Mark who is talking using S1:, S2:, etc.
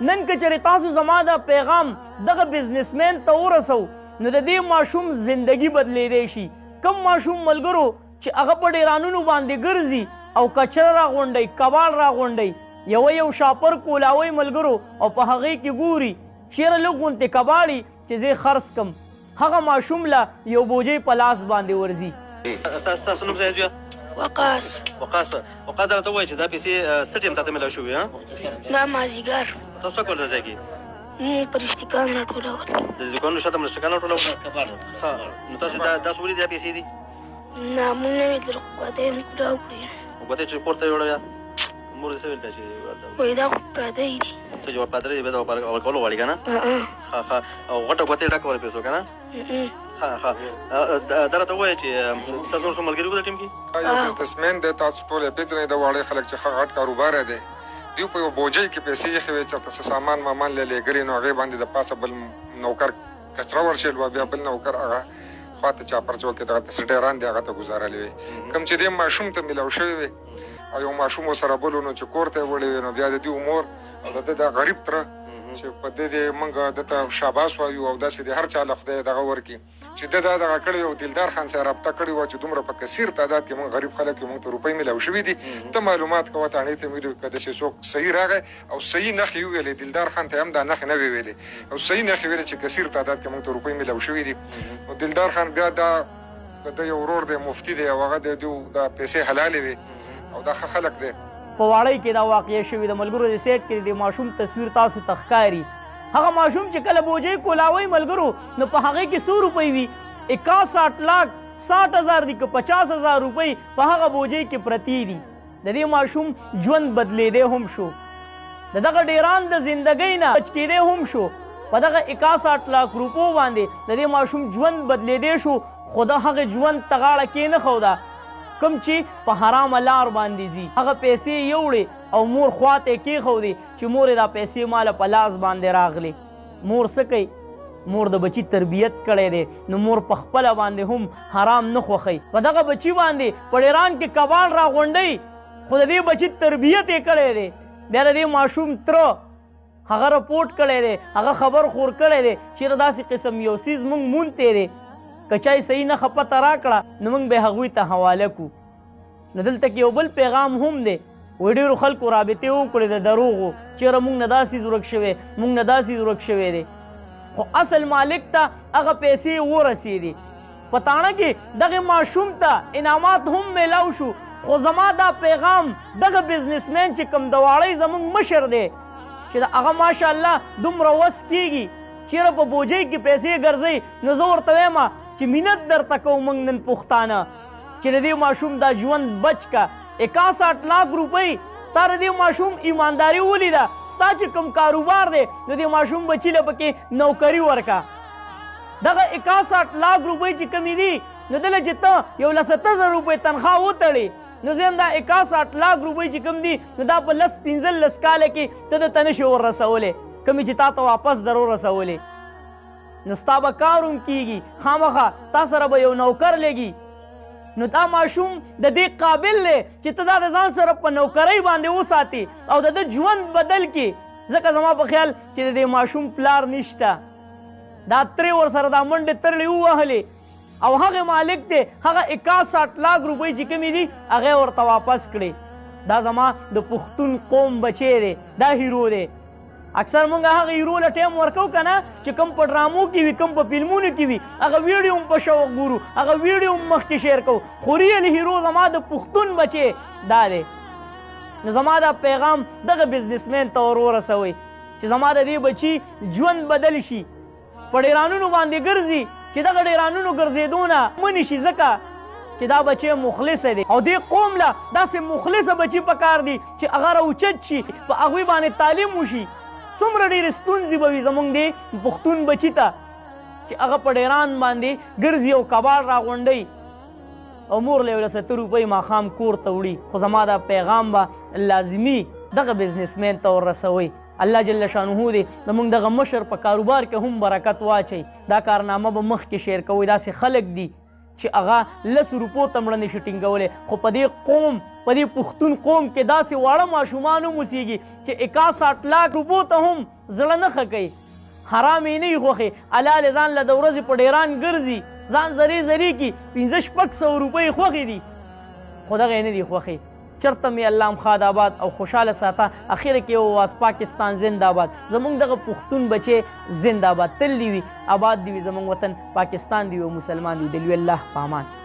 S1: نن که چېرې تاسو زما دا پیغام دغه بزنسمین ته ورسو نو د دې ماشوم زندگی بدلیدی شي. کم ماشوم ملګرو چې هغه په ډیرانونو باندې ګرځي او کچره راغونډوي، کباړ راغونډوي، یو شاپر کولاوی ملګرو او په هغې کې ګوري چېرې لږ غوندې کباړي چې زه خرڅ کم، هغه ماشوم له یو بوجۍ په لاس باندې ورځي.
S2: ستاسو نوم څه دی؟
S3: وقاص.
S2: وقاص راته ووایه چې دا پیسې څه ټیم تاته میلاو شوي؟
S3: دا مازدیګر
S2: تاسو څه کول ځای کې؟
S3: مونږ پرشتکان راټولول.
S2: د دوکانونو شاته مرشتکان راټولول؟ نو تاسو دا څه ولې دا پیسې دي؟
S3: نه مونږ نه ویل ګوته یې موږ راوړې.
S2: ګوته چې کور ته یې وړه مور دې څه ویل چې
S3: وایي دا خو پردی دي.
S2: څه جواب پردی دی بیا دا ورکولو غواړي که نه؟ او غټه ګوته یې ډکه ور پیسو که نه؟ دا راته ووایه چې ستاسو نور څو ملګري وو د ټیم کې؟
S4: یو بزنسمین دی، تاسو ټول یې پېژنئ، د واړه خلک چې ښه غټ کاروباره دی. دوی په یو بوجۍ کې پیسې ایښې وې، چېرته څه سامان مامان له لېږلي، نو هغې باندې د پاسه بل نوکر کچره ورشیل وه، بیا بل نوکر هغه خواته چاپرچو کې دغه څه ډېران دي هغه ته ګزارلې وې. کوم چې دې ماشوم ته میلاو شوی وې او یو ماشوم ورسره بل و نو چې کور ته یې وړی وې، نو بیا د دوی مور او د ده دا غریب تره چې په دې موږ دته شاباس وایو او داسې د هر چا له خدای دغه ورکړي چې ده دا دغه کړی او دلدار خان سره رابطه کړې وه چې دومره په کثیر تعداد کې موږ غریب خلک یو موږ ته روپۍ میلاو شوي دي. ته معلومات کوه تاڼې ته ویلي که داسې څوک صحیح راغی او صحیح نښې وویلې، دلدار خان ته هم دا نښې نه وې ویلې او صحیح نښې ویلې چې کثیر تعداد کې موږ ته روپۍ میلاو شوي دي. نو دلدار خان بیا دا د ده یو ورور دی مفتي دی او هغه د دا پیسې حلالې وې او دا ښه خلک دی.
S1: په واړۍ کې دا واقع شوي د ملګرو د سیټ کې د ماشوم تصویر تاسو ته ښکاري. هغه ماشوم چې کله بوجۍ کولاوی ملګرو نو په هغې کې څو روپۍ وي؟ 61,60,60,000 دي که 50,000 روپۍ په هغه بوجۍ کې پرتې دي. د دې ماشوم ژوند بدلیدی هم شو، د دغه ډیران د زندګۍ نه بچ کېدی هم شو. په دغه 61 لاک روپو باندې د دې ماشوم ژوند بدلیدی شو، خو د هغه ژوند ته غاړه کېنښوده کوم چې په حرامه لار باندې ځي. هغه پیسې یوړې او مور خواته یې کېښودې چې مورې دا پیسې ماله په لاس باندې راغلې. مور څه کوي؟ مور د بچي تربیت کړی دی، نو مور په خپله باندې هم حرام نه خوښوي. په دغه بچي باندې په ډیران کې کباړ راغونډوي، خو د دې بچي تربیت یې کړی دی. بیا د دې ماشوم تره هغه رپورټ کړی دی، هغه خبر خور کړی دی چېرې داسې قسم یو څیز موږ مونتی دی، که چا یې صحیح نښه پته راکړه نو موږ به یې هغوی ته حواله کړو. نو دلته کې یو بل پیغام هم دی، وایي ډېرو خلکو رابطې وکړې د دروغو، چېرې موږ نه دا څیز ورک شوی، موږ نه دا څیز ورک شوی دی، خو اصل مالک ته هغه پیسې ورسېدې. په تاڼه کې دغې ماشوم ته انعامات هم میلاو شو، خو زما دا پیغام دغه بزنسمین چې کوم د واړۍ زموږ مشر دی چې د هغه ماشاءالله دومره وس کېږي چېرې په بوجۍ کې پیسې ګرځئ، نو زه ورته وایم چې مینت درته کوو موږ نن پښتانه چې د دې ماشوم دا ژوند بچ که. 61 لاک روپۍ تا د دې ماشوم ایمانداري ولیده، ستا چې کوم کاروبار دی نو دې ماشوم بچي له پکې نوکري ورکه. دغه 61 لاک روپۍ چې کمې دي نو دله چې ته یو 70,000 روپۍ تنخوا وتړې نو زه هم دا 61 لاک روپۍ چې کم دي نو دا په 10-15 کاله کې ته درته نشې وررسولی، کمې چې تا ته واپس در ورسولې. نو ستا به کار هم کېږي، خامخا تا سره به یو نوکر لګي. نو دا ماشوم د دې قابل دی چې ته دا د ځان سره په نوکرۍ باندې وساتې او د ده ژوند بدل کړي. ځکه زما په خیال چې د دې ماشوم پلار نشته، دا ترې ورسره دا منډې ترړې ووهلې او هغې مالک دی هغه 61 لاک روپۍ چې کمې دي هغې ورته واپس کړې. دا زما د پښتون قوم بچی دی، دا هیرو دی. اکثر مونږ هغه هیرو له ټایم ورکو که نه چې کوم په ډرامو کې وي، کوم په فلمونو کې وي، هغه ویډیو هم په شوق ګورو، هغه ویډیو هم مخکې شیر کوو، خو ریل هیرو زما د پښتون بچی دا دی. نو زما دا پیغام دغه بزنسمین ته ور ورسوئ چې زما د دې بچي ژوند بدل شي، په ډیرانونو باندې ګرځي چې دغه ډیرانونو ګرځېدو نه منې شي، ځکه چې دا بچی مخلصه دی او دې قوم له داسې مخلصه بچي پکار دي چې هغه راوچت شي، په هغوی باندې تعلیم وشي. څومره ډېرې ستونزې به وي زموږ دې پښتون بچي ته چې هغه په ډیران باندې ګرځي او کباړ راغونډوي او مور له یو 70 روپۍ ماښام کور ته وړي. خو زما دا پیغام به لازمي دغه بزنسمین ته وررسوئ. الله جل شانه دې زموږ دغه مشر په کاروبار کې هم برکت واچوي. دا کارنامه به مخکې شیر کوئ. داسې خلک دي چې هغه 10 روپو ته مړه نشي ټینګولی. خو په دې قوم په دې پښتون قوم کې داسې واړه ماشومان هم اوسېږي چې 61 لاک روپو ته هم زړه نه ښه کوي، حرام یې نه وي خوښې، حلال ځان له د ورځې په ډیران ګرځي، ځان زری کي 500-600 روپۍ خوښې دي، خو دغه یې نه دي خوښې. چرته مې الله مخاد آباد او خوشحاله ساته. اخره کې وواس پاکستان زنده‌باد. زمونږ دغه پښتون بچی زنده‌باد، تل دې وي، آباد دې وي زمونږ وطن پاکستان دې وي او مسلمان دې وي. د لوی الله په امان.